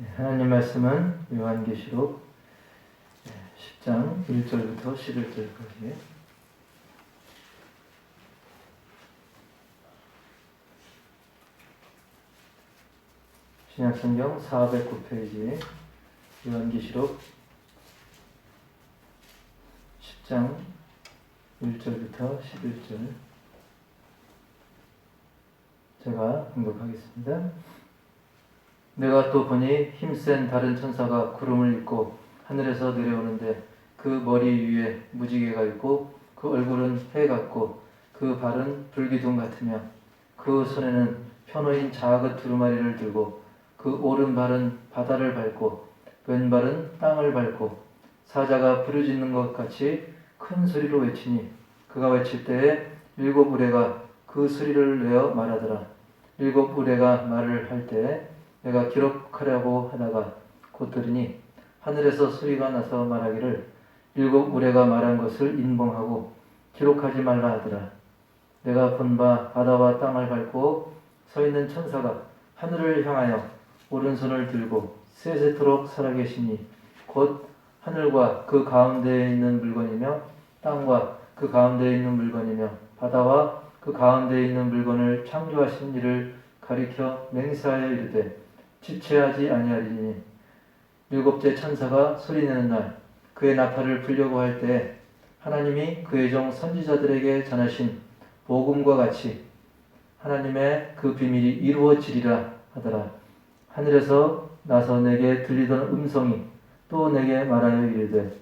하나님 말씀은 요한계시록 10장 1절부터 11절까지. 신약성경 409페이지 요한계시록 10장 1절부터 11절 제가 공독하겠습니다. 내가 또 보니 힘센 다른 천사가 구름을 입고 하늘에서 내려오는데 그 머리 위에 무지개가 있고 그 얼굴은 해 같고 그 발은 불기둥 같으며 그 손에는 편호인 작은 두루마리를 들고 그 오른발은 바다를 밟고 왼발은 땅을 밟고 사자가 부르짖는 것 같이 큰 소리로 외치니 그가 외칠 때에 일곱 우레가 그 소리를 내어 말하더라. 일곱 우레가 말을 할 때에 내가 기록하려고 하다가 곧 들으니 하늘에서 소리가 나서 말하기를 일곱 우레가 말한 것을 인봉하고 기록하지 말라 하더라. 내가 본 바 바다와 땅을 밟고 서 있는 천사가 하늘을 향하여 오른손을 들고 세세토록 살아계시니 곧 하늘과 그 가운데에 있는 물건이며 땅과 그 가운데에 있는 물건이며 바다와 그 가운데에 있는 물건을 창조하신 이를 가리켜 맹세하여 이르되 지체하지 아니하리니 일곱째 천사가 소리내는 날 그의 나팔을 불려고 할 때 하나님이 그의 종 선지자들에게 전하신 복음과 같이 하나님의 그 비밀이 이루어지리라 하더라. 하늘에서 나서 내게 들리던 음성이 또 내게 말하여 이르되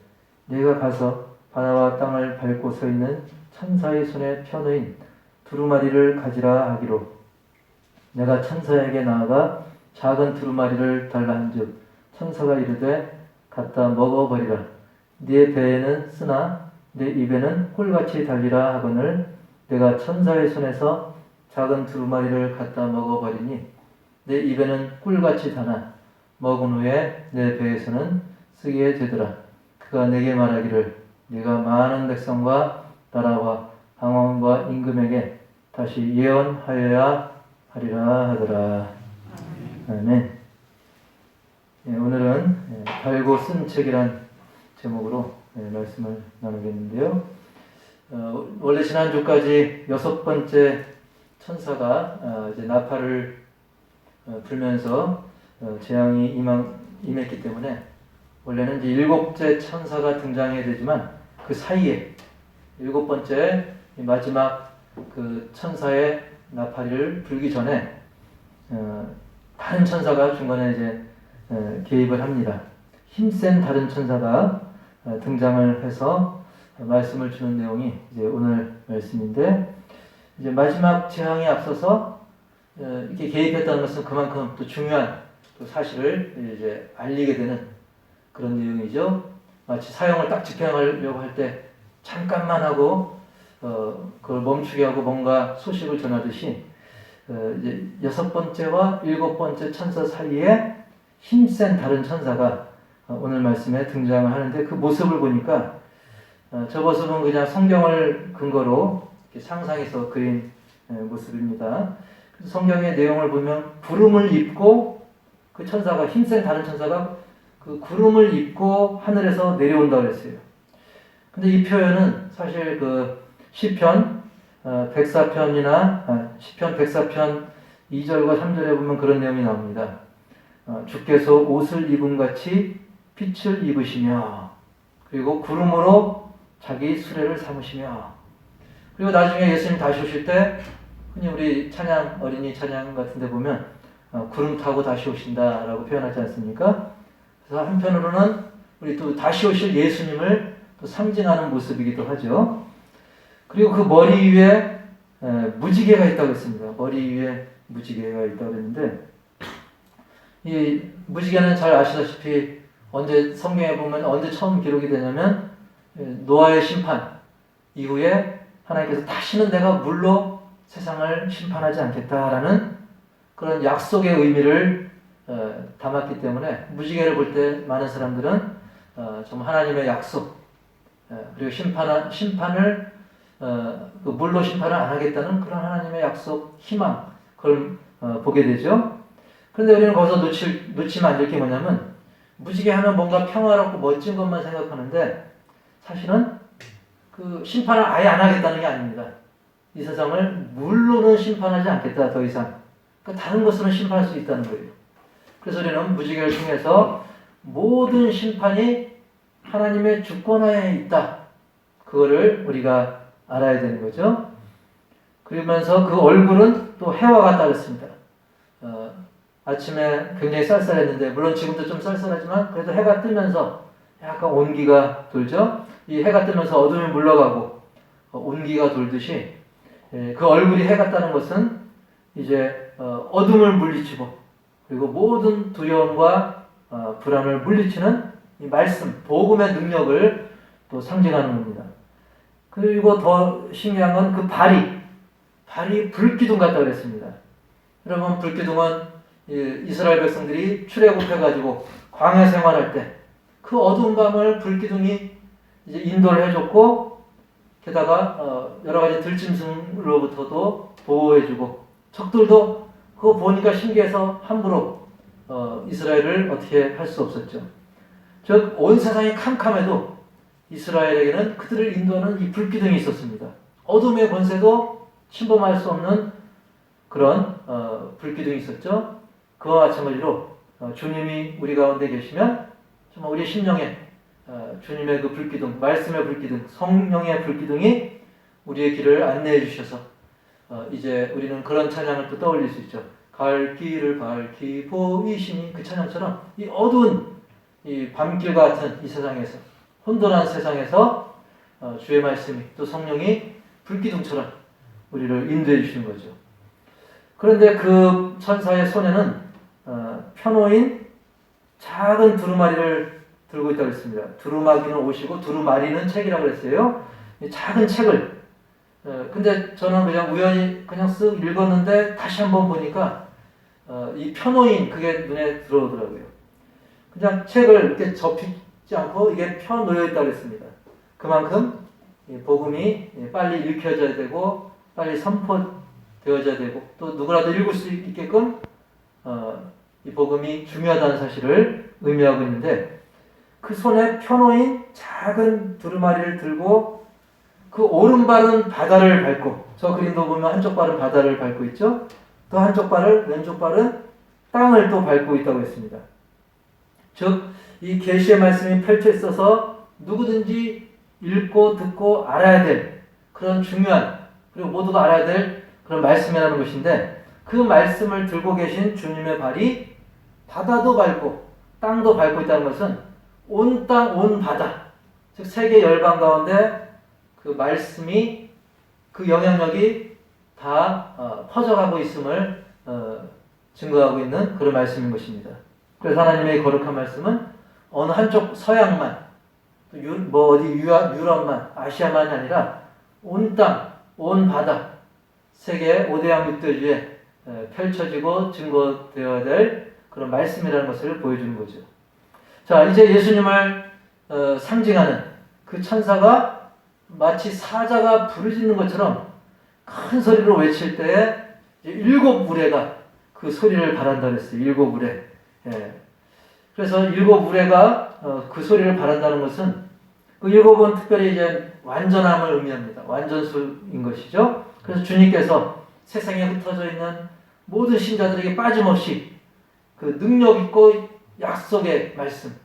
네가 가서 바다와 땅을 밟고 서 있는 천사의 손에 편의인 두루마리를 가지라 하기로 내가 천사에게 나아가 작은 두루마리를 달라 한즉 천사가 이르되 갖다 먹어버리라. 네 배에는 쓰나 네 입에는 꿀같이 달리라 하거늘 내가 천사의 손에서 작은 두루마리를 갖다 먹어버리니 내 입에는 꿀같이 다나 먹은 후에 내 배에서는 쓰게 되더라. 그가 내게 말하기를 네가 많은 백성과 나라와 방언과 임금에게 다시 예언하여야 하리라 하더라. 아멘. 오늘은 달고 쓴 책이란 제목으로 말씀을 나누겠는데요. 원래 지난주까지 6번째 천사가 이제 나팔을 불면서 재앙이 임했기 때문에 원래는 이제 7째 천사가 등장해야 되지만 그 사이에 7번째 마지막 그 천사의 나팔을 불기 전에 다른 천사가 중간에 이제 개입을 합니다. 힘센 다른 천사가 등장을 해서 말씀을 주는 내용이 이제 오늘 말씀인데 이제 마지막 재앙에 앞서서 이렇게 개입했다는 것은 그만큼 또 중요한 또 사실을 이제 알리게 되는 그런 내용이죠. 마치 사형을 딱 집행하려고 할 때 잠깐만 하고 그걸 멈추게 하고 뭔가 소식을 전하듯이 이제 6번째와 7번째 천사 사이에 힘센 다른 천사가 오늘 말씀에 등장을 하는데 그 모습을 보니까 저 모습은 그냥 성경을 근거로 이렇게 상상해서 그린 모습입니다. 그래서 성경의 내용을 보면 구름을 입고 그 천사가 힘센 다른 천사가 그 구름을 입고 하늘에서 내려온다고 했어요. 근데 이 표현은 사실 그 시편 104편이나 시편 104편 2절과 3절에 보면 그런 내용이 나옵니다. 주께서 옷을 입은 같이 빛을 입으시며 그리고 구름으로 자기 수레를 삼으시며 그리고 나중에 예수님 다시 오실 때 흔히 우리 찬양 어린이 찬양 같은 데 보면 구름 타고 다시 오신다라고 표현하지 않습니까? 그래서 한편으로는 우리 또 다시 오실 예수님을 또 상징하는 모습이기도 하죠. 그리고 그 머리 위에 무지개가 있다고 했습니다. 머리 위에 무지개가 있다고 했는데 이 무지개는 잘 아시다시피 언제 성경에 보면 언제 처음 기록이 되냐면 노아의 심판 이후에 하나님께서 다시는 내가 물로 세상을 심판하지 않겠다라는 그런 약속의 의미를 담았기 때문에 무지개를 볼 때 많은 사람들은 좀 하나님의 약속 그리고 심판을 그 물로 심판을 안 하겠다는 그런 하나님의 약속, 희망 그걸 보게 되죠. 그런데 우리는 거기서 놓치면 안 될 게 뭐냐면 무지개 하면 뭔가 평화롭고 멋진 것만 생각하는데 사실은 그 심판을 아예 안 하겠다는 게 아닙니다. 이 세상을 물로는 심판하지 않겠다 더 이상. 그러니까 다른 것으로는 심판할 수 있다는 거예요. 그래서 우리는 무지개를 통해서 모든 심판이 하나님의 주권하에 있다. 그거를 우리가 알아야 되는 거죠. 그러면서 그 얼굴은 또 해와 같다 그랬습니다. 아침에 굉장히 쌀쌀했는데 물론 지금도 좀 쌀쌀하지만 그래도 해가 뜨면서 약간 온기가 돌죠. 이 해가 뜨면서 어둠이 물러가고 온기가 돌듯이 그 얼굴이 해 같다는 것은 이제 어둠을 물리치고 그리고 모든 두려움과 불안을 물리치는 이 말씀, 복음의 능력을 또 상징하는 겁니다. 그리고 더 신기한 건 그 발이 불기둥 같다고 그랬습니다. 여러분 불기둥은 이스라엘 백성들이 출애굽해가지고 광야 생활할 때 그 어두운 밤을 불기둥이 이제 인도를 해줬고 게다가 여러 가지 들짐승으로부터도 보호해주고 적들도 그거 보니까 신기해서 함부로 이스라엘을 어떻게 할 수 없었죠. 즉 온 세상이 캄캄해도 이스라엘에게는 그들을 인도하는 이 불기둥이 있었습니다. 어둠의 권세도 침범할 수 없는 그런 불기둥이 있었죠. 그와 마찬가지로 주님이 우리 가운데 계시면 정말 우리 심령에 주님의 그 불기둥, 말씀의 불기둥, 성령의 불기둥이 우리의 길을 안내해 주셔서 이제 우리는 그런 찬양을 또 떠올릴 수 있죠. 갈 길을 밝히 보이시니 그 찬양처럼 이 어두운 이 밤길 같은 이 세상에서 혼돈한 세상에서 주의 말씀이 또 성령이 불기둥처럼 우리를 인도해 주시는 거죠. 그런데 그 천사의 손에는 편호인 작은 두루마리를 들고 있다고 했습니다. 두루마기는 옷이고 두루마리는 책이라고 했어요. 작은 책을 근데 저는 그냥 우연히 그냥 쓱 읽었는데 다시 한번 보니까 이 편호인 그게 눈에 들어오더라고요. 그냥 책을 이렇게 접히지 않고 이게 펴 놓여 있다고 했습니다. 그만큼 복음이 빨리 읽혀져야 되고 빨리 선포되어져야 되고 또 누구라도 읽을 수 있게끔 이 복음이 중요하다는 사실을 의미하고 있는데 그 손에 펴놓인 작은 두루마리를 들고 그 오른발은 바다를 밟고 저 그림도 보면 한쪽 발은 바다를 밟고 있죠. 또 한쪽 발을 왼쪽 발은 땅을 또 밟고 있다고 했습니다. 즉 이 계시의 말씀이 펼쳐 있어서 누구든지 읽고 듣고 알아야 될 그런 중요한 그리고 모두가 알아야 될 그런 말씀이라는 것인데 그 말씀을 들고 계신 주님의 발이 바다도 밟고 땅도 밟고 있다는 것은 온 땅, 온 바다 즉 세계 열방 가운데 그 말씀이 그 영향력이 다 퍼져가고 있음을 증거하고 있는 그런 말씀인 것입니다. 그래서 하나님의 거룩한 말씀은 어느 한쪽 서양만 어디 유럽만 아시아만이 아니라 온 땅, 온 바다 세계 5대양 6대주에 펼쳐지고 증거되어야 될 그런 말씀이라는 것을 보여주는 거죠. 자, 이제 예수님을 상징하는 그 천사가 마치 사자가 부르짖는 것처럼 큰 소리로 외칠 때에 7 우레가 그 소리를 바란다 그랬어요. 7 우레. 그래서 7 우레가 그 소리를 바란다는 것은 그 7은 특별히 이제 완전함을 의미합니다. 완전수인 것이죠. 그래서 주님께서 세상에 흩어져 있는 모든 신자들에게 빠짐없이 그 능력 있고 약속의 말씀,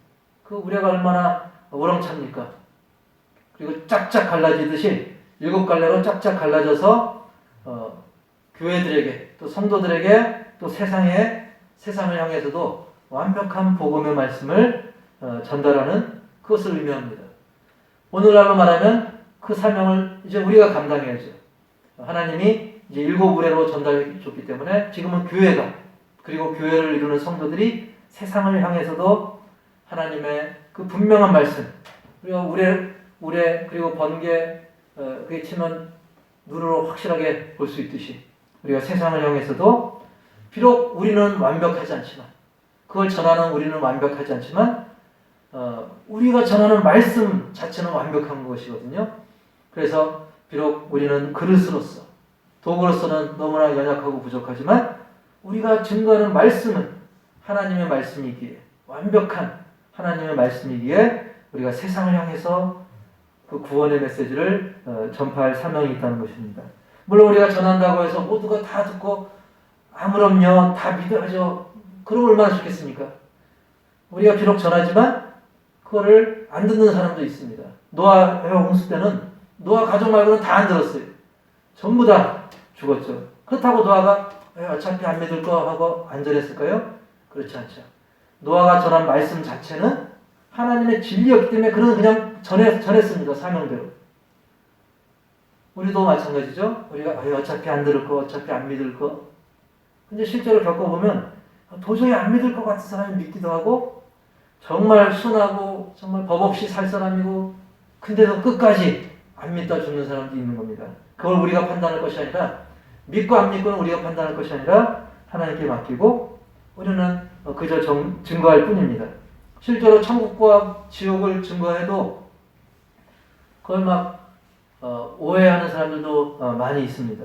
그 우레가 얼마나 우렁찹니까? 그리고 짝짝 갈라지듯이 7갈래로 짝짝 갈라져서 교회들에게 또 성도들에게 또 세상을 향해서도 완벽한 복음의 말씀을 전달하는 그것을 의미합니다. 오늘날로 말하면 그 사명을 이제 우리가 감당해야죠. 하나님이 이제 7 우레로 전달해 줬기 때문에 지금은 교회가 그리고 교회를 이루는 성도들이 세상을 향해서도 하나님의 그 분명한 말씀 그리고 우레 그리고 번개 그게 치면 눈으로 확실하게 볼 수 있듯이 우리가 세상을 향해서도 비록 우리는 완벽하지 않지만 그걸 전하는 우리는 완벽하지 않지만 우리가 전하는 말씀 자체는 완벽한 것이거든요. 그래서 비록 우리는 그릇으로서 도구로서는 너무나 연약하고 부족하지만 우리가 증거하는 말씀은 하나님의 말씀이기에, 완벽한 하나님의 말씀이기에 우리가 세상을 향해서 그 구원의 메시지를 전파할 사명이 있다는 것입니다. 물론 우리가 전한다고 해서 모두가 다 듣고 아무럼요 다 믿어야죠. 그럼 얼마나 좋겠습니까? 우리가 비록 전하지만 그거를 안 듣는 사람도 있습니다. 노아의 홍수 때는 노아 가족 말고는 다 안 들었어요. 전부 다 죽었죠. 그렇다고 노아가 어차피 안 믿을 거 하고 안전했을까요? 그렇지 않죠. 노아가 전한 말씀 자체는 하나님의 진리였기 때문에 그는 그냥 전했습니다. 사명대로. 우리도 마찬가지죠. 우리가 어차피 안 들을 거, 어차피 안 믿을 거. 근데 실제로 겪어보면 도저히 안 믿을 것 같은 사람이 믿기도 하고 정말 순하고 정말 법 없이 살 사람이고 근데도 끝까지 안 믿다 죽는 사람도 있는 겁니다. 그걸 우리가 판단할 것이 아니라 믿고 안 믿고는 우리가 판단할 것이 아니라 하나님께 맡기고 우리는 그저 증거할 뿐입니다. 실제로 천국과 지옥을 증거해도 그걸 막 오해하는 사람들도 많이 있습니다.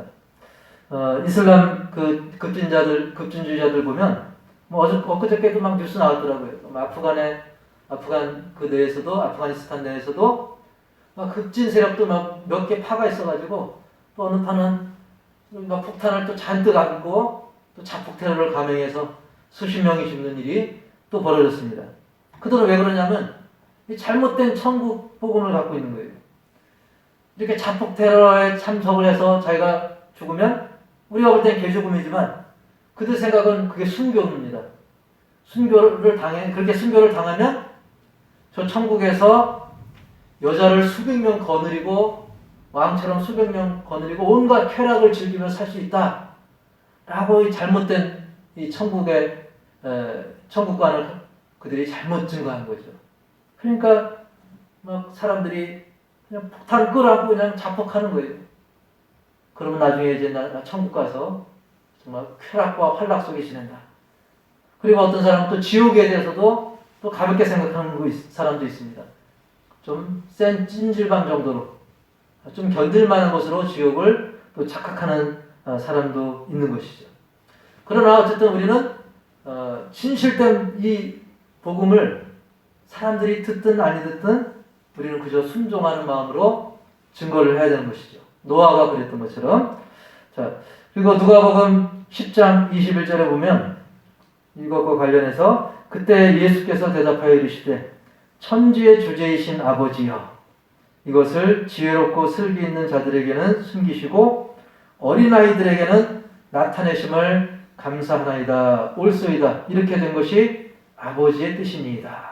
이슬람 그 급진주의자들 보면 엊그저께도 막 뉴스 나왔더라고요. 아프간 그 내에서도 아프가니스탄 내에서도 막 급진 세력도 막 몇 개 파가 있어가지고 또 어느 파는 막 폭탄을 또 잔뜩 안고 또 자폭 테러를 감행해서 수십 명이 죽는 일이 또 벌어졌습니다. 그들은 왜 그러냐면 이 잘못된 천국 복음을 갖고 있는 거예요. 이렇게 자폭 테러에 참석을 해서 자기가 죽으면 우리가 볼 땐 개죽음이지만 그들 생각은 그게 순교입니다. 그렇게 순교를 당하면 저 천국에서 여자를 수백 명 거느리고 왕처럼 수백 명 거느리고 온갖 쾌락을 즐기며 살 수 있다. 라고 이 잘못된 이 천국관을 그들이 잘못 증거한 거죠. 그러니까 막 사람들이 그냥 폭탄 끄라고 그냥 자폭하는 거예요. 그러면 나중에 이제 나 천국 가서 정말 쾌락과 활락 속에 지낸다. 그리고 어떤 사람은 또 지옥에 대해서도 또 가볍게 생각하는 사람도 있습니다. 좀 센 찜질방 정도로 좀 견딜만한 것으로 지옥을 또 착각하는 사람도 있는 것이죠. 그러나 어쨌든 우리는 진실된 이 복음을 사람들이 듣든 아니 듣든 우리는 그저 순종하는 마음으로 증거를 해야 되는 것이죠. 노아가 그랬던 것처럼. 자, 그리고 누가복음 10장 21절에 보면 이것과 관련해서 그때 예수께서 대답하여 이르시되 천지의 주제이신 아버지여 이것을 지혜롭고 슬기 있는 자들에게는 숨기시고 어린아이들에게는 나타내심을 감사하나이다 옳소이다 이렇게 된 것이 아버지의 뜻이니이다.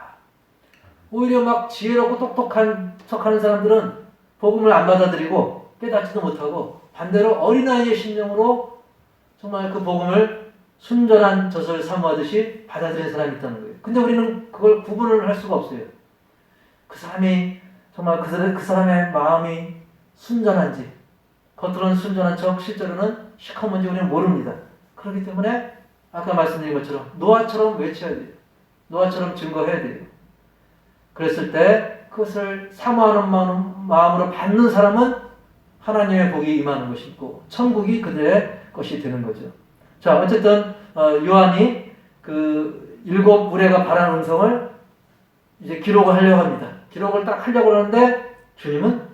오히려 막 지혜롭고 똑똑한 척하는 사람들은 복음을 안 받아들이고 깨닫지도 못하고 반대로 어린아이의 심령으로 정말 그 복음을 순전한 젖을 사모하듯이 받아들이는 사람이 있다는 거예요. 근데 우리는 그걸 구분을 할 수가 없어요. 그 사람이 정말 그 사람의 마음이 순전한지 겉으로는 순전한 척 실제로는 시커먼지 우리는 모릅니다. 그렇기 때문에 아까 말씀드린 것처럼 노아처럼 외쳐야 돼요. 노아처럼 증거해야 돼요. 그랬을 때 그것을 사모하는 마음으로 받는 사람은 하나님의 복이 임하는 것이고 천국이 그들의 것이 되는 거죠. 자, 어쨌든 요한이 그 7 무리가 바라는 음성을 이제 기록을 하려고 합니다. 기록을 딱 하려고 하는데 주님은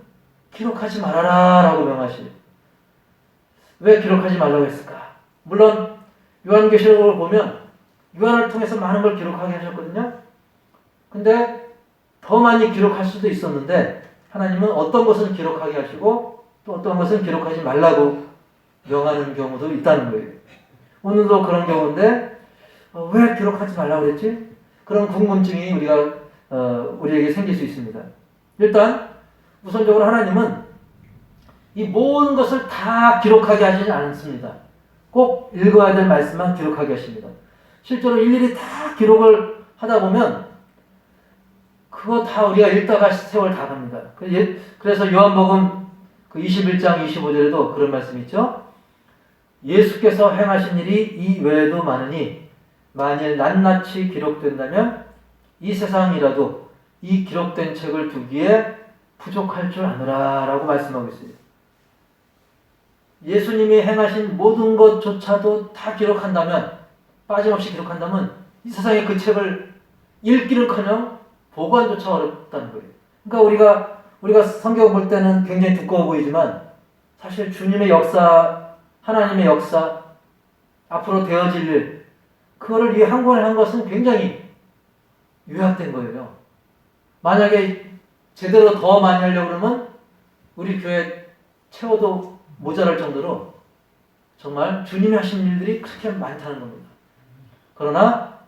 기록하지 말아라 라고 명하시죠. 왜 기록하지 말라고 했을까? 물론 요한계시록을 보면 요한을 통해서 많은 걸 기록하게 하셨거든요. 근데 더 많이 기록할 수도 있었는데 하나님은 어떤 것은 기록하게 하시고 또 어떤 것은 기록하지 말라고 명하는 경우도 있다는 거예요. 오늘도 그런 경우인데 왜 기록하지 말라고 그랬지? 그런 궁금증이 우리에게 생길 수 있습니다. 일단 우선적으로 하나님은 이 모든 것을 다 기록하게 하시지 않습니다. 꼭 읽어야 될 말씀만 기록하게 하십니다. 실제로 일일이 다 기록을 하다 보면 그거 다 우리가 읽다가 세월 다 갑니다. 그래서 요한복음 그 21장 25절에도 그런 말씀이 있죠. 예수께서 행하신 일이 이 외에도 많으니 만일 낱낱이 기록된다면 이 세상이라도 이 기록된 책을 두기에 부족할 줄 아노라 라고 말씀하고 있어요. 예수님이 행하신 모든 것조차도 다 기록한다면 빠짐없이 기록한다면 이 세상에 그 책을 읽기는커녕 보관조차 어렵다는 거예요. 그러니까 우리가 성경 볼 때는 굉장히 두꺼워 보이지만 사실 주님의 역사, 하나님의 역사, 앞으로 되어질 일, 그거를 이 한 권에 한 것은 굉장히 요약된 거예요. 만약에 제대로 더 많이 하려고 그러면 우리 교회 채워도 모자랄 정도로 정말 주님이 하신 일들이 그렇게 많다는 겁니다. 그러나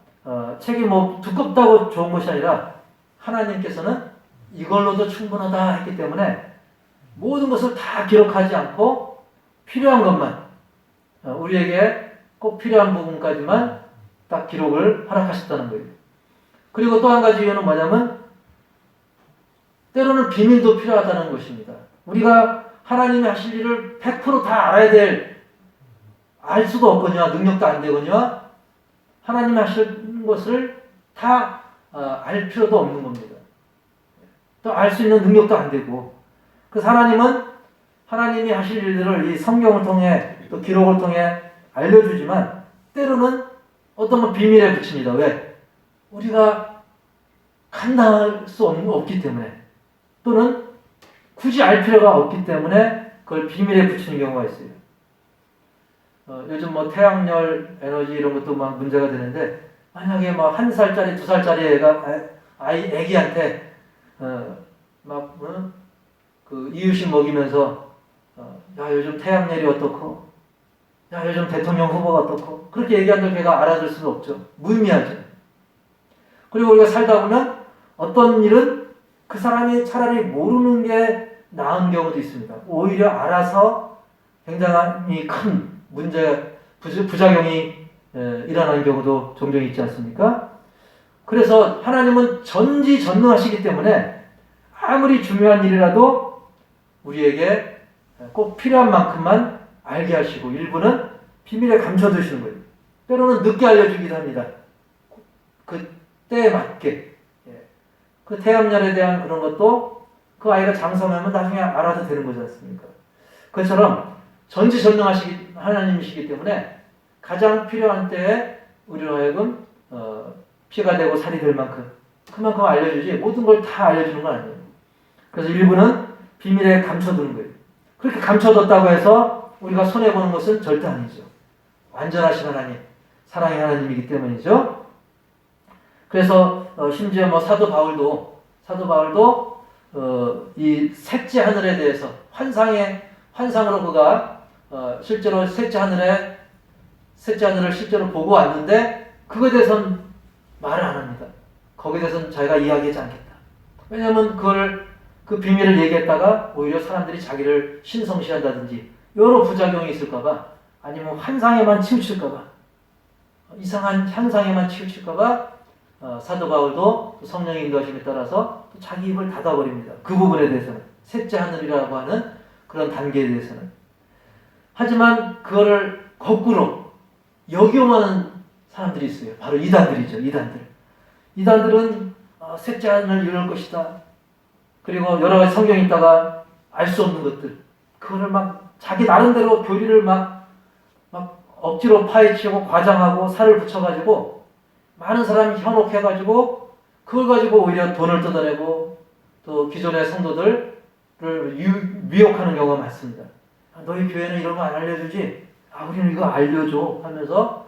책이 뭐 두껍다고 좋은 것이 아니라 하나님께서는 이걸로도 충분하다 했기 때문에 모든 것을 다 기록하지 않고 필요한 것만, 우리에게 꼭 필요한 부분까지만 딱 기록을 허락하셨다는 거예요. 그리고 또 한 가지 이유는 뭐냐면 때로는 비밀도 필요하다는 것입니다. 우리가 하나님이 하실 일을 100%다 알아야 알 수도 없거니와 능력도 안 되거니와 하나님이 하실 것을 다 알 필요도 없는 겁니다. 또 알 수 있는 능력도 안 되고, 그래서 하나님이 하실 일들을 이 성경을 통해 또 기록을 통해 알려주지만 때로는 어떤 건 비밀에 붙입니다. 왜? 우리가 감당할 수 없기 때문에, 또는 굳이 알 필요가 없기 때문에 그걸 비밀에 붙이는 경우가 있어요. 요즘 뭐 태양열 에너지 이런 것도 막 문제가 되는데, 만약에 뭐 1살짜리, 2살짜리 애가 애기한테 그 이유식 먹이면서 야 요즘 태양열이 어떻고, 야 요즘 대통령 후보가 어떻고, 그렇게 얘기한다고 걔가 알아들 수는 없죠. 무의미하죠. 그리고 우리가 살다 보면 어떤 일은 그 사람이 차라리 모르는 게 나은 경우도 있습니다. 오히려 알아서 굉장히 큰 문제, 부작용이 일어나는 경우도 종종 있지 않습니까? 그래서 하나님은 전지전능하시기 때문에 아무리 중요한 일이라도 우리에게 꼭 필요한 만큼만 알게 하시고 일부는 비밀에 감춰두시는 거예요. 때로는 늦게 알려주기도 합니다. 그 때에 맞게. 그 태양열에 대한 그런 것도 그 아이가 장성하면 나중에 알아도 되는 거지 않습니까? 그처럼 전지전능하시기 하나님이시기 때문에 가장 필요한 때에 우리로 하여금 피가 되고 살이 될 만큼 그만큼 알려주지 모든 걸 다 알려주는 건 아니에요. 그래서 일부는 비밀에 감춰두는 거예요. 그렇게 감춰뒀다고 해서 우리가 손해보는 것은 절대 아니죠. 완전하신 하나님, 사랑의 하나님이기 때문이죠. 그래서 심지어 뭐 사도 바울도 이 셋째 하늘에 대해서 환상으로 그가 실제로 셋째 하늘을 실제로 보고 왔는데 그거에 대해서는 말을 안 합니다. 거기에 대해서는 자기가 이야기하지 않겠다. 왜냐하면 그 비밀을 얘기했다가 오히려 사람들이 자기를 신성시한다든지 여러 부작용이 있을까봐, 아니면 환상에만 치우칠까봐, 이상한 현상에만 치우칠까봐 사도 바울도 성령의 인도하심에 따라서 또 자기 입을 닫아버립니다. 그 부분에 대해서는, 셋째 하늘이라고 하는 그런 단계에 대해서는. 하지만 그거를 거꾸로 역용하는 사람들이 있어요. 바로 이단들이죠. 이단들은 셋째 하늘을 이룰 것이다. 그리고 여러 가지 성경에 있다가 알 수 없는 것들, 그거를 막 자기 나름대로 교리를 막 억지로 파헤치고 과장하고 살을 붙여가지고 많은 사람이 현혹해가지고 그걸 가지고 오히려 돈을 뜯어내고 또 기존의 성도들을 미혹하는 경우가 많습니다. 너희 교회는 이런 거 안 알려주지? 우리는 이거 알려줘 하면서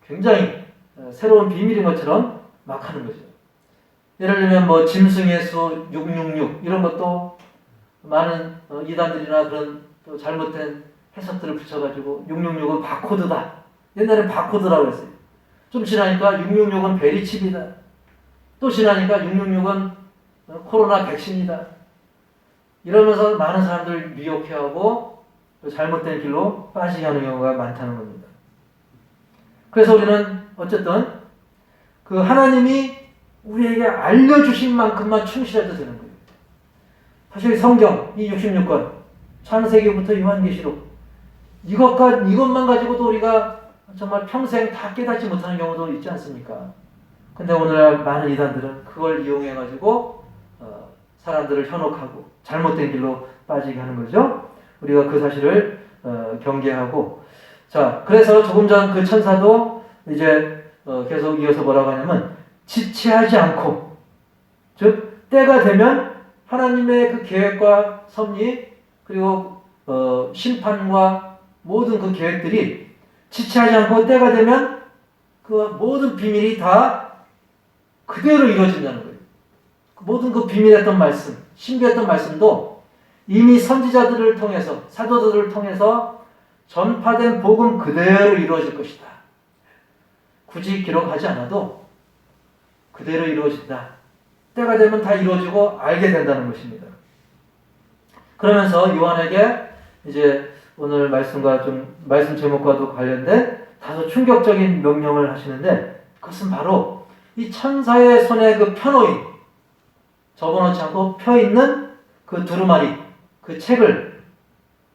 굉장히 새로운 비밀인 것처럼 막 하는 거죠. 예를 들면 뭐 짐승의 수 666 이런 것도 많은 이단들이나 그런 또 잘못된 해석들을 붙여가지고 666은 바코드다. 옛날에 바코드라고 했어요. 좀 지나니까 666은 베리칩이다. 또 지나니까 666은 코로나 백신이다. 이러면서 많은 사람들을 미혹해하고 잘못된 길로 빠지게 하는 경우가 많다는 겁니다. 그래서 우리는 어쨌든 그 하나님이 우리에게 알려주신 만큼만 충실해도 되는 거예요. 사실 성경, 이 66권, 창세기부터 요한계시록, 이것만 가지고도 우리가 정말 평생 다 깨닫지 못하는 경우도 있지 않습니까? 근데 오늘날 많은 이단들은 그걸 이용해가지고 사람들을 현혹하고 잘못된 길로 빠지게 하는 거죠. 우리가 그 사실을 경계하고, 자, 그래서 조금 전 그 천사도 이제 계속 이어서 뭐라고 하냐면 지체하지 않고, 즉 때가 되면 하나님의 그 계획과 섭리 그리고 심판과 모든 그 계획들이 지체하지 않고 때가 되면 그 모든 비밀이 다 그대로 이루어진다는 거예요. 모든 그 비밀했던 말씀, 신비했던 말씀도 이미 선지자들을 통해서, 사도들을 통해서 전파된 복음 그대로 이루어질 것이다. 굳이 기록하지 않아도 그대로 이루어진다. 때가 되면 다 이루어지고 알게 된다는 것입니다. 그러면서 요한에게 이제 오늘 말씀과 좀 말씀 제목과도 관련된 다소 충격적인 명령을 하시는데, 그것은 바로 이 천사의 손에 그 펴놓인, 접어놓지 않고 펴있는 그 두루마리, 그 책을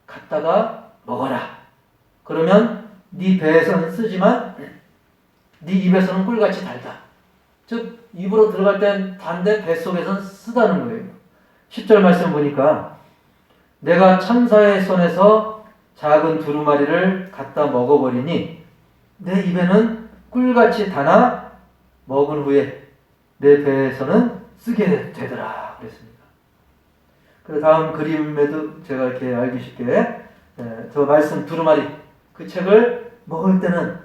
갖다가 먹어라. 그러면 네 배에서는 쓰지만 네 입에서는 꿀같이 달다. 즉 입으로 들어갈 땐 단데 뱃속에서는 쓰다는 거예요. 10절 말씀 보니까 내가 천사의 손에서 작은 두루마리를 갖다 먹어버리니 내 입에는 꿀같이 달아 먹은 후에 내 배에서는 쓰게 되더라 그랬습니다. 그래서 다음 그림에도 제가 이렇게 알기 쉽게 저 말씀 두루마리 그 책을 먹을 때는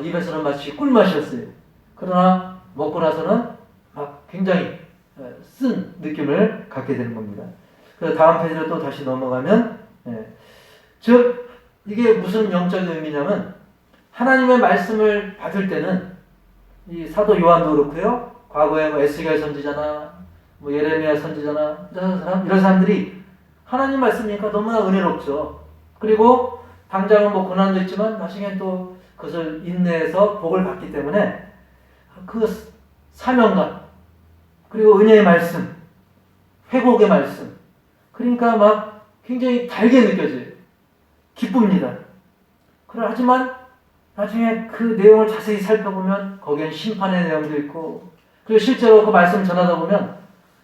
입에서는 마치 꿀맛이었어요. 그러나 먹고 나서는 막 굉장히 쓴 느낌을 갖게 되는 겁니다. 그래서 다음 페이지로 또 다시 넘어가면 즉 이게 무슨 영적인 의미냐면 하나님의 말씀을 받을 때는 이 사도 요한도 그렇고요. 과거에 뭐 에스겔 선지자나 뭐 예레미야 선지자나 이런 사람들이 하나님 말씀이니까 너무나 은혜롭죠. 그리고 당장은 뭐 고난도 있지만 나중에 또 그것을 인내해서 복을 받기 때문에 그 사명감 그리고 은혜의 말씀, 회복의 말씀, 그러니까 막 굉장히 달게 느껴져요. 기쁩니다. 하지만 나중에 그 내용을 자세히 살펴보면 거기엔 심판의 내용도 있고, 그리고 실제로 그 말씀 전하다 보면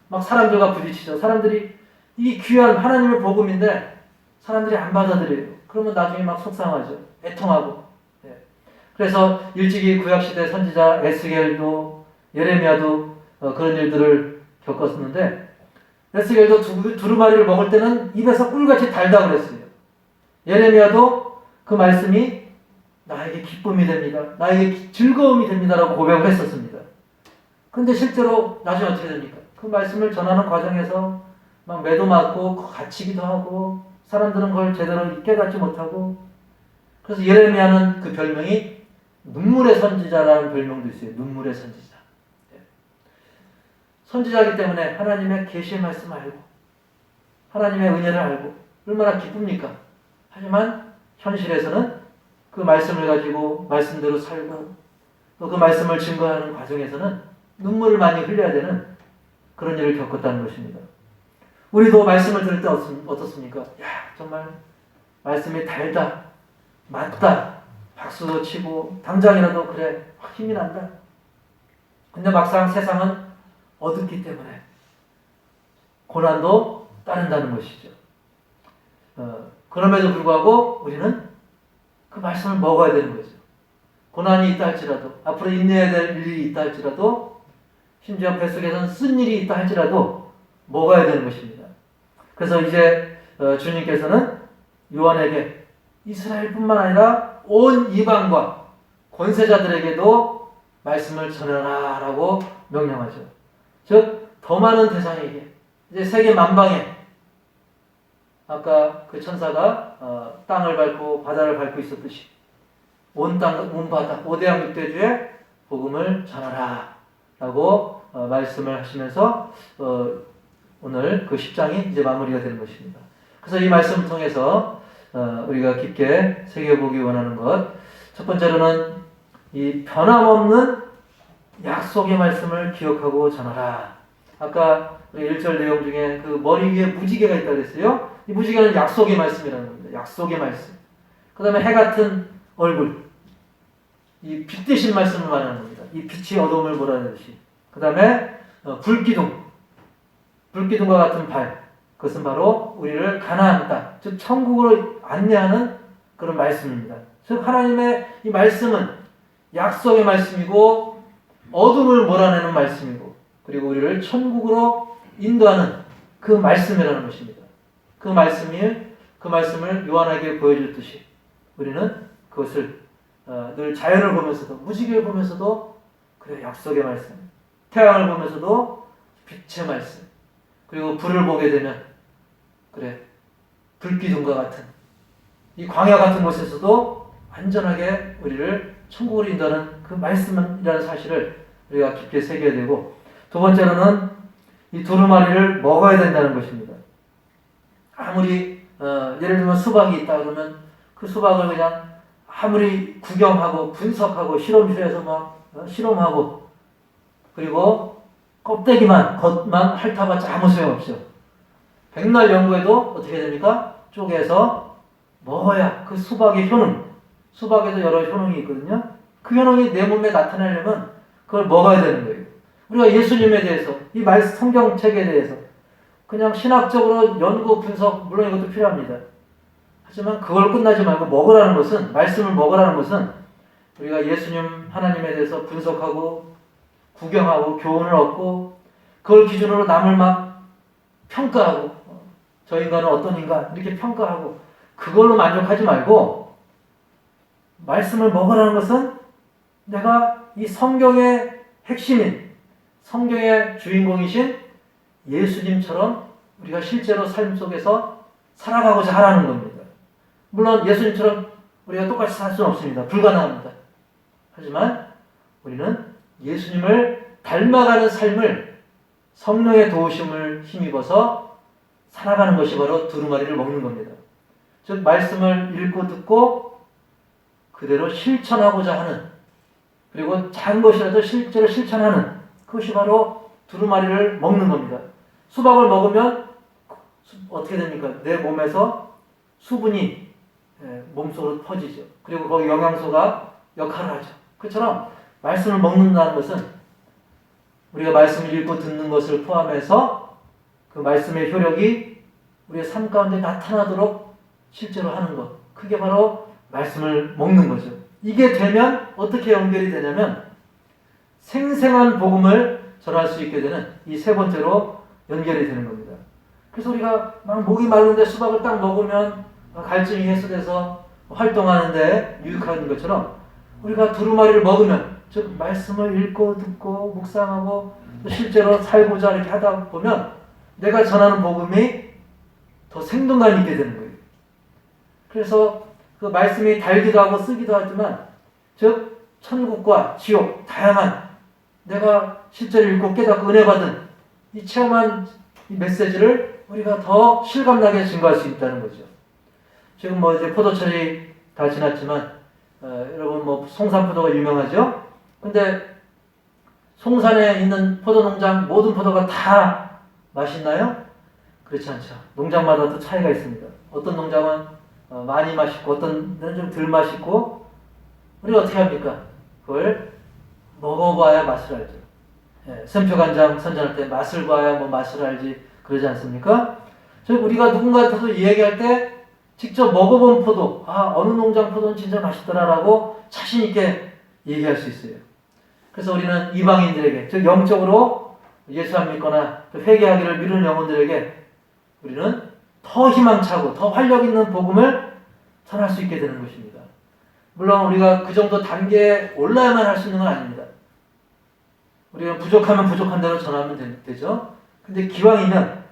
막 사람들과 부딪히죠. 사람들이 이 귀한 하나님의 복음인데 사람들이 안 받아들여요. 그러면 나중에 막 속상하죠. 애통하고. 그래서 일찍이 구약시대 선지자 에스겔도 예레미야도 그런 일들을 겪었었는데, 에스겔도 두루마리를 먹을 때는 입에서 꿀같이 달다 그랬어요. 예레미야도 그 말씀이 나에게 기쁨이 됩니다. 나에게 즐거움이 됩니다라고 고백을 했었습니다. 그런데 실제로 나중에 어떻게 됩니까? 그 말씀을 전하는 과정에서 막 매도 맞고 갇히기도 하고 사람들은 그걸 제대로 깨닫지 못하고, 그래서 예레미야는 그 별명이 눈물의 선지자라는 별명도 있어요. 눈물의 선지자. 선지자이기 때문에 하나님의 계시의 말씀을 알고 하나님의 은혜를 알고 얼마나 기쁩니까? 하지만 현실에서는 그 말씀을 가지고 말씀대로 살고 또 그 말씀을 증거하는 과정에서는 눈물을 많이 흘려야 되는 그런 일을 겪었다는 것입니다. 우리도 말씀을 들을 때 어떻습니까? 야, 정말 말씀이 달다, 맞다, 박수도 치고 당장이라도 그래 힘이 난다. 근데 막상 세상은 어둡기 때문에 고난도 따른다는 것이죠. 그럼에도 불구하고 우리는 그 말씀을 먹어야 되는 거죠. 고난이 있다 할지라도, 앞으로 인내해야 될 일이 있다 할지라도, 심지어 뱃속에서는 쓴 일이 있다 할지라도 먹어야 되는 것입니다. 그래서 이제 주님께서는 요한에게 이스라엘뿐만 아니라 온 이방과 권세자들에게도 말씀을 전하라 라고 명령하죠. 즉 더 많은 대상에게, 이제 세계 만방에, 아까 그 천사가 땅을 밟고 바다를 밟고 있었듯이 온 땅, 온 바다, 5대양 6대주에 복음을 전하라 라고 말씀을 하시면서 오늘 그 10장이 이제 마무리가 되는 것입니다. 그래서 이 말씀을 통해서 우리가 깊게 새겨보기 원하는 것, 첫 번째로는 이 변함없는 약속의 말씀을 기억하고 전하라. 아까 1절 내용 중에 그 머리 위에 무지개가 있다고 했어요. 이 무지개는 약속의 말씀이라는 겁니다. 약속의 말씀. 그 다음에 해 같은 얼굴, 이 빛 대신 말씀을 말하는 겁니다. 이 빛이 어둠을 몰아내듯이. 그 다음에 불기둥과 같은 발, 그것은 바로 우리를 가나안 땅, 즉 천국으로 안내하는 그런 말씀입니다. 즉 하나님의 이 말씀은 약속의 말씀이고 어둠을 몰아내는 말씀이고 그리고 우리를 천국으로 인도하는 그 말씀이라는 것입니다. 그 말씀을 요한에게 보여줬듯이 우리는 그것을 늘 자연을 보면서도 무지개를 보면서도 그래 약속의 말씀, 태양을 보면서도 빛의 말씀, 그리고 불을 보게 되면 그래 불기둥과 같은 이 광야 같은 곳에서도 안전하게 우리를 천국으로 인도하는 그 말씀이라는 사실을 우리가 깊게 새겨야 되고, 두 번째로는 이 두루마리를 먹어야 된다는 것입니다. 아무리 예를 들면 수박이 있다 그러면 그 수박을 그냥 아무리 구경하고 분석하고 실험실에서 막 실험하고 그리고 껍데기만 겉만 핥아봤자 아무 소용없죠. 백날 연구해도 어떻게 됩니까? 쪼개서 먹어야 그 수박의 효능, 수박에도 여러 효능이 있거든요. 그 효능이 내 몸에 나타나려면 그걸 먹어야 되는 거예요. 우리가 예수님에 대해서, 이 성경책에 대해서 그냥 신학적으로 연구, 분석, 물론 이것도 필요합니다. 하지만 그걸 끝나지 말고 먹으라는 것은, 말씀을 먹으라는 것은 우리가 예수님 하나님에 대해서 분석하고 구경하고 교훈을 얻고 그걸 기준으로 남을 막 평가하고 저 인간은 어떤 인간 이렇게 평가하고 그걸로 만족하지 말고, 말씀을 먹으라는 것은 내가 이 성경의 핵심인 성경의 주인공이신 예수님처럼 우리가 실제로 삶 속에서 살아가고자 하라는 겁니다. 물론 예수님처럼 우리가 똑같이 살 수는 없습니다. 불가능합니다. 하지만 우리는 예수님을 닮아가는 삶을 성령의 도우심을 힘입어서 살아가는 것이 바로 두루마리를 먹는 겁니다. 즉 말씀을 읽고 듣고 그대로 실천하고자 하는, 그리고 작은 것이라도 실제로 실천하는, 그것이 바로 두루마리를 먹는 겁니다. 수박을 먹으면 어떻게 됩니까? 내 몸에서 수분이 몸속으로 퍼지죠. 그리고 거기 영양소가 역할을 하죠. 그처럼 말씀을 먹는다는 것은 우리가 말씀을 읽고 듣는 것을 포함해서 그 말씀의 효력이 우리의 삶 가운데 나타나도록 실제로 하는 것, 그게 바로 말씀을 먹는 거죠. 이게 되면 어떻게 연결이 되냐면 생생한 복음을 전할 수 있게 되는 이 세 번째로 연결이 되는 겁니다. 그래서 우리가 막 목이 마른데 수박을 딱 먹으면 갈증이 해소돼서 활동하는데 유익한 것처럼 우리가 두루마리를 먹으면, 즉 말씀을 읽고 듣고 묵상하고 또 실제로 살고자 이렇게 하다 보면 내가 전하는 복음이 더 생동감 있게 되는 거예요. 그래서 그 말씀이 달기도 하고 쓰기도 하지만, 즉 천국과 지옥 다양한 내가 실제로 읽고 깨닫고 은혜 받은 이 체험한 이 메시지를 우리가 더 실감나게 증거할 수 있다는 거죠. 지금 이제 포도철이 다 지났지만 여러분 송산포도가 유명하죠. 근데 송산에 있는 포도 농장 모든 포도가 다 맛있나요? 그렇지 않죠. 농장마다 또 차이가 있습니다. 어떤 농장은 많이 맛있고 어떤 데는 좀 덜 맛있고, 우리가 어떻게 합니까? 그걸 먹어봐야 맛을 알죠. 샘표간장 선전할 때 맛을 봐야 맛을 알지 그러지 않습니까? 즉 우리가 누군가한테도 이야기할 때 직접 먹어본 포도, 어느 농장 포도는 진짜 맛있더라라고 자신 있게 얘기할 수 있어요. 그래서 우리는 이방인들에게, 즉 영적으로 예수 안 믿거나 또 회개하기를 미루는 영혼들에게 우리는 더 희망차고 더 활력 있는 복음을 전할 수 있게 되는 것입니다. 물론 우리가 그 정도 단계에 올라야만 할 수 있는 건 아닙니다. 우리가 부족하면 부족한 대로 전하면 되죠. 근데 기왕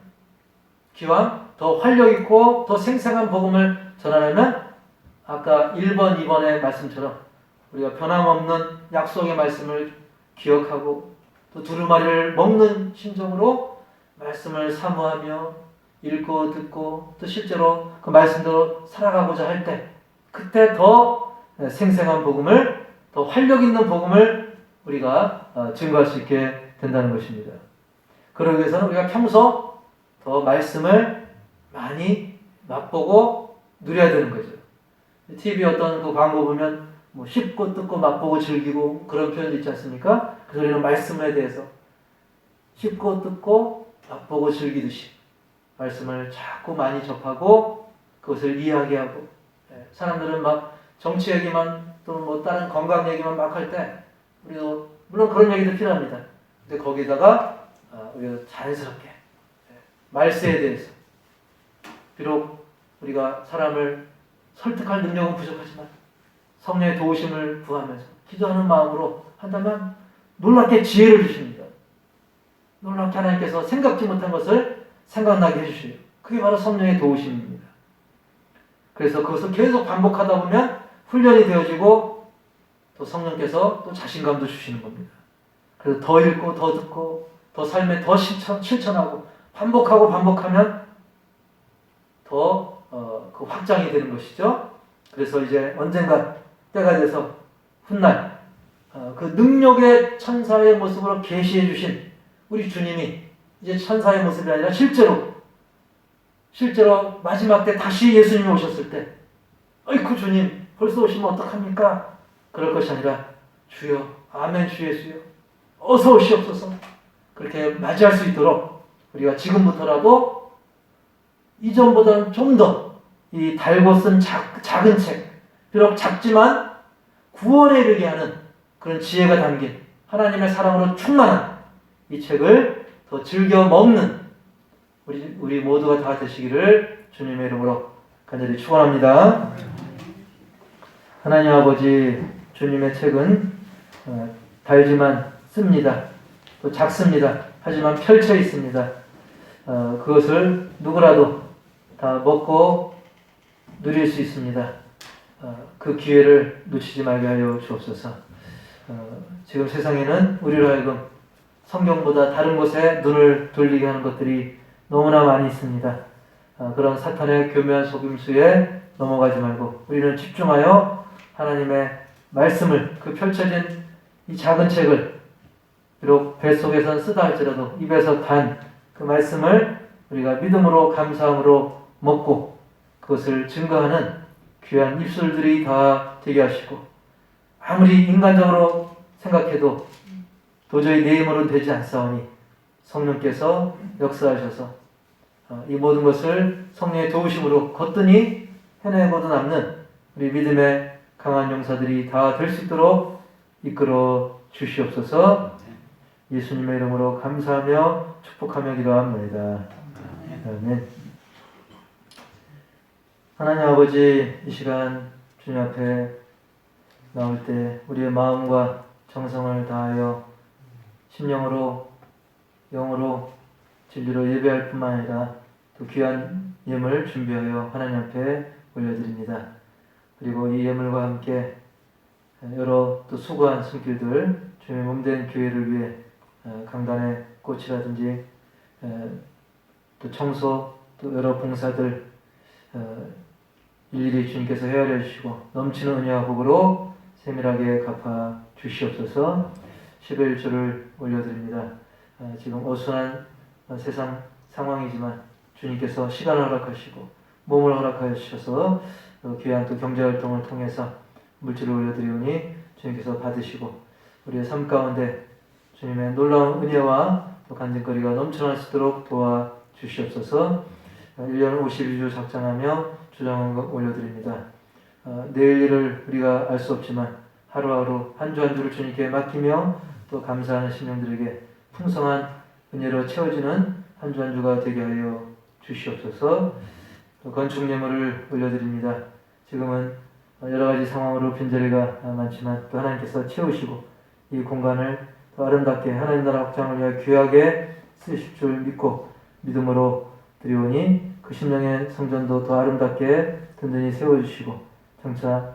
더 활력 있고 더 생생한 복음을 전하려면 아까 1번, 2번의 말씀처럼 우리가 변함없는 약속의 말씀을 기억하고 또 두루마리를 먹는 심정으로 말씀을 사모하며 읽고 듣고 또 실제로 그 말씀대로 살아가고자 할 때, 그때 더 생생한 복음을, 더 활력 있는 복음을 우리가 증거할 수 있게 된다는 것입니다. 그러기 위해서는 우리가 평소 더 말씀을 많이 맛보고 누려야 되는 거죠. TV 어떤 그 광고 보면 씹고 뜯고 맛보고 즐기고 그런 표현도 있지 않습니까? 그래서 우리는 말씀에 대해서 씹고 뜯고 맛보고 즐기듯이 말씀을 자꾸 많이 접하고 그것을 이야기하고, 사람들은 막 정치 얘기만 또는 뭐 다른 건강 얘기만 막 할 때 우리도 물론 그런 얘기도 필요합니다. 근데 거기다가 우리가 자연스럽게 말세에 대해서 비록 우리가 사람을 설득할 능력은 부족하지만 성령의 도우심을 구하면서 기도하는 마음으로 한다면 놀랍게 지혜를 주십니다. 놀랍게 하나님께서 생각지 못한 것을 생각나게 해주셔요. 그게 바로 성령의 도우심입니다. 그래서 그것을 계속 반복하다 보면 훈련이 되어지고 또 성령께서 또 자신감도 주시는 겁니다. 그래서 더 읽고 더 듣고 더 삶에 더 실천하고 반복하고 반복하면 더 그 확장이 되는 것이죠. 그래서 이제 언젠가 때가 돼서 훗날 그 능력의 천사의 모습으로 계시해 주신 우리 주님이 이제 천사의 모습이 아니라 실제로 마지막 때 다시 예수님이 오셨을 때 어이쿠 주님 벌써 오시면 어떡합니까? 그럴 것이 아니라 주여 아멘 주 예수여 어서 오시옵소서 그렇게 맞이할 수 있도록 우리가 지금부터라도 이전보다는 좀 더 이 달고 쓴 작은 책 비록 작지만 구원에 이르게 하는 그런 지혜가 담긴 하나님의 사랑으로 충만한 이 책을 더 즐겨 먹는 우리 모두가 다 되시기를 주님의 이름으로 간절히 축원합니다. 하나님 아버지 주님의 책은 달지만 씁니다. 또 작습니다. 하지만 펼쳐 있습니다. 그것을 누구라도 다 먹고 누릴 수 있습니다. 그 기회를 놓치지 말게 하여 주옵소서. 지금 세상에는 우리로 하여금 성경보다 다른 곳에 눈을 돌리게 하는 것들이 너무나 많이 있습니다. 그런 사탄의 교묘한 속임수에 넘어가지 말고 우리는 집중하여 하나님의 말씀을 그 펼쳐진 이 작은 책을 비록 뱃속에선 쓰다 할지라도 입에서 단 그 말씀을 우리가 믿음으로 감사함으로 먹고 그것을 증거하는 귀한 입술들이 다 되게 하시고 아무리 인간적으로 생각해도 도저히 내 힘으로는 되지 않사오니 성령께서 역사하셔서 이 모든 것을 성령의 도우심으로 거뜬히 해내고도 남는 우리 믿음의 강한 용사들이 다 될 수 있도록 이끌어 주시옵소서. 예수님의 이름으로 감사하며 축복하며 기도합니다. 아멘. 하나님 아버지 이 시간 주님 앞에 나올 때 우리의 마음과 정성을 다하여 심령으로 영으로 진리로 예배할 뿐만 아니라 또 귀한 예물 준비하여 하나님 앞에 올려드립니다. 그리고 이 예물과 함께 여러 또 수고한 손길들 주님의 몸된 교회를 위해 강단의 꽃이라든지 또 청소 또 여러 봉사들 일일이 주님께서 헤아려 주시고 넘치는 은혜와 복으로 세밀하게 갚아 주시옵소서. 11조를 올려드립니다. 지금 어수선한 세상 상황이지만 주님께서 시간을 허락하시고 몸을 허락하여 주셔서 귀한 또 경제활동을 통해서 물질을 올려드리오니 주님께서 받으시고 우리의 삶 가운데 주님의 놀라운 은혜와 또 간증거리가 넘쳐날 수 있도록 도와주시옵소서. 1년 52주 작정하며 주장한 것 올려드립니다. 내일 일을 우리가 알 수 없지만 하루하루 한 주 한 주를 주님께 맡기며 또 감사하는 심령들에게 풍성한 은혜로 채워지는 한 주 한 주가 되게 하여 주시옵소서. 또 건축 예물을 올려드립니다. 지금은 여러 가지 상황으로 빈자리가 많지만 또 하나님께서 채우시고 이 공간을 더 아름답게 하나님 나라 확장을 위하여 귀하게 쓰실 줄 믿고 믿음으로 드리오니 그 심령의 성전도 더 아름답게 든든히 세워주시고 장차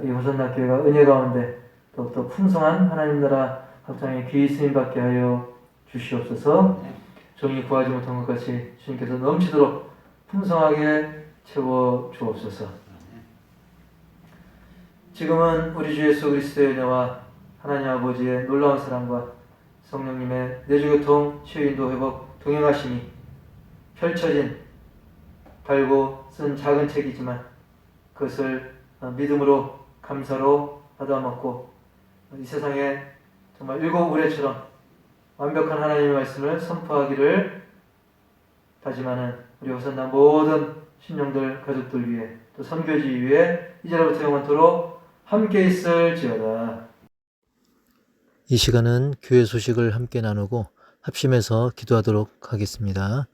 이 호산나 교회가 은혜 가운데 더욱더 풍성한 하나님 나라 확장에 귀히 쓰임받게 하여 주시옵소서. 종이 구하지 못한 것 같이 주님께서 넘치도록 풍성하게 채워 주옵소서. 지금은 우리 주 예수 그리스도의 은혜와 하나님 아버지의 놀라운 사랑과 성령님의 내주교통 치유인도 회복 동행하심이 펼쳐진 달고 쓴 작은 책이지만 그것을 믿음으로 감사로 받아먹고 이 세상에 정말 일곱 우레처럼 완벽한 하나님의 말씀을 선포하기를 다짐하는 우리 호산나 모든 신령들 가족들 위해 또 선교지 위해 이제로부터 영원토록 함께 있을지어다. 이 시간은 교회 소식을 함께 나누고 합심해서 기도하도록 하겠습니다.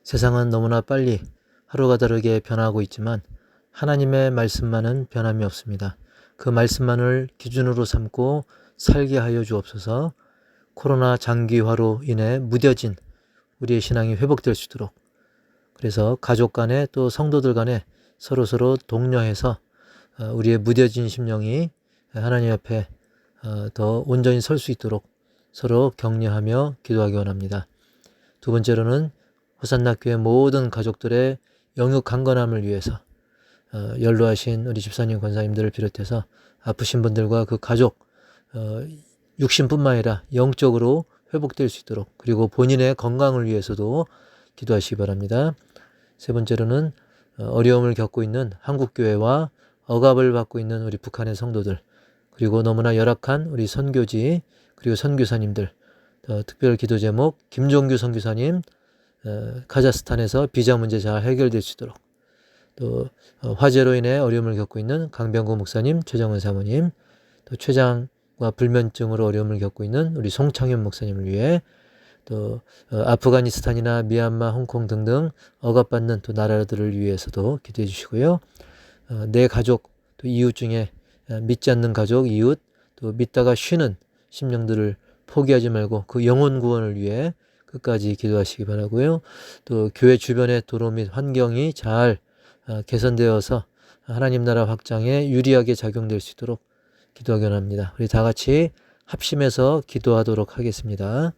세상은 너무나 빨리 하루가 다르게 변화하고 있지만 하나님의 말씀만은 변함이 없습니다. 그 말씀만을 기준으로 삼고 살게 하여 주옵소서. 코로나 장기화로 인해 무뎌진 우리의 신앙이 회복될 수 있도록, 그래서 가족 간에 또 성도들 간에 서로서로 독려해서 우리의 무뎌진 심령이 하나님 앞에 더 온전히 설 수 있도록 서로 격려하며 기도하기 원합니다. 두 번째로는 호산나 교회 모든 가족들의 영육 강건함을 위해서 연로하신 우리 집사님 권사님들을 비롯해서 아프신 분들과 그 가족 육신뿐만 아니라 영적으로 회복될 수 있도록, 그리고 본인의 건강을 위해서도 기도하시기 바랍니다. 세 번째로는 어려움을 겪고 있는 한국교회와 억압을 받고 있는 우리 북한의 성도들, 그리고 너무나 열악한 우리 선교지 그리고 선교사님들, 특별 기도 제목 김종규 선교사님 카자흐스탄에서 비자 문제 잘 해결될 수 있도록, 또 화재로 인해 어려움을 겪고 있는 강병구 목사님, 최정은 사모님, 또 췌장과 불면증으로 어려움을 겪고 있는 우리 송창현 목사님을 위해, 또 아프가니스탄이나 미얀마, 홍콩 등등 억압받는 또 나라들을 위해서도 기도해 주시고요. 내 가족, 또 이웃 중에 믿지 않는 가족, 이웃, 또 믿다가 쉬는 심령들을 포기하지 말고 그 영혼 구원을 위해 끝까지 기도하시기 바라고요. 또 교회 주변의 도로 및 환경이 잘 개선되어서 하나님 나라 확장에 유리하게 작용될 수 있도록 기도하기 원합니다. 우리 다 같이 합심해서 기도하도록 하겠습니다.